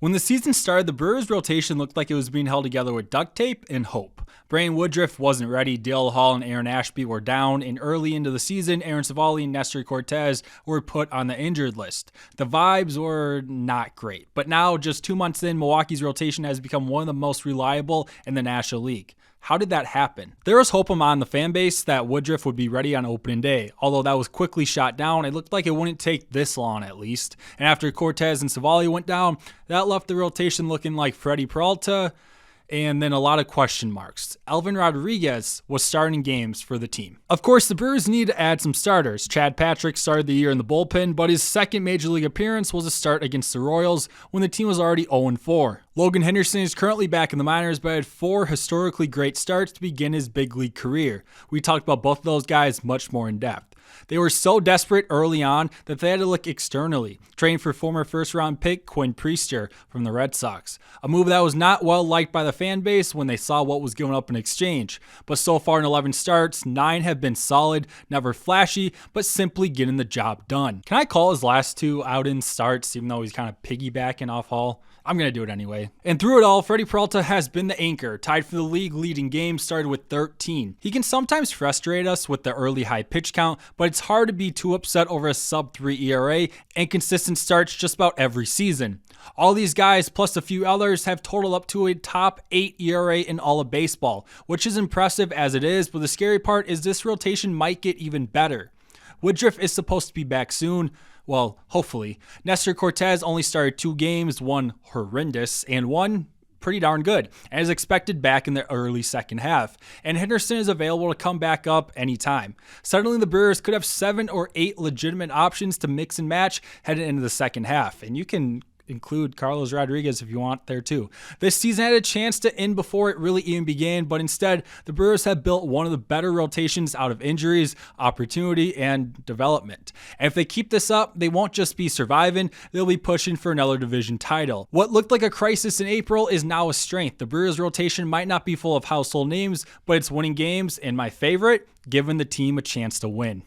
When the season started, the Brewers rotation looked like it was being held together with duct tape and hope. Brandon Woodruff wasn't ready, Dale Hall and Aaron Ashby were down, and early into the season, Aaron Civale and Nestor Cortez were put on the injured list. The vibes were not great, but now, just 2 months in, Milwaukee's rotation has become one of the most reliable in the National League. How did that happen? There was hope among the fan base that Woodruff would be ready on opening day. Although that was quickly shot down, it looked like it wouldn't take this long at least. And after Cortez and Civale went down, that left the rotation looking like Freddy Peralta, and then a lot of question marks. Elvin Rodriguez was starting games for the team. Of course, the Brewers need to add some starters. Chad Patrick started the year in the bullpen, but his second Major League appearance was a start against the Royals when the team was already 0-4. Logan Henderson is currently back in the minors, but had 4 historically great starts to begin his big league career. We talked about both of those guys much more in depth. They were so desperate early on that they had to look externally, trading for former first-round pick Quinn Priester from the Red Sox, a move that was not well liked by the fan base when they saw what was given up in exchange. But so far in 11 starts, 9 have been solid, never flashy, but simply getting the job done. Can I call his last 2 out-in starts, even though he's kind of piggybacking off Hall? I'm going to do it anyway. And through it all, Freddy Peralta has been the anchor, tied for the league leading games, started with 13. He can sometimes frustrate us with the early high pitch count, but it's hard to be too upset over a sub-3 ERA and consistent starts just about every season. All these guys, plus a few others, have totaled up to a top 8 ERA in all of baseball, which is impressive as it is, but the scary part is this rotation might get even better. Woodruff is supposed to be back soon. Well, hopefully. Nestor Cortez only started 2 games, one horrendous and one pretty darn good, and is expected back in the early second half. And Henderson is available to come back up anytime. Suddenly, the Brewers could have 7 or 8 legitimate options to mix and match heading into the second half. And you can include Carlos Rodriguez if you want there too. This season had a chance to end before it really even began, but instead, the Brewers have built one of the better rotations out of injuries, opportunity, and development. And if they keep this up, they won't just be surviving, they'll be pushing for another division title. What looked like a crisis in April is now a strength. The Brewers rotation might not be full of household names, but it's winning games, and my favorite, giving the team a chance to win.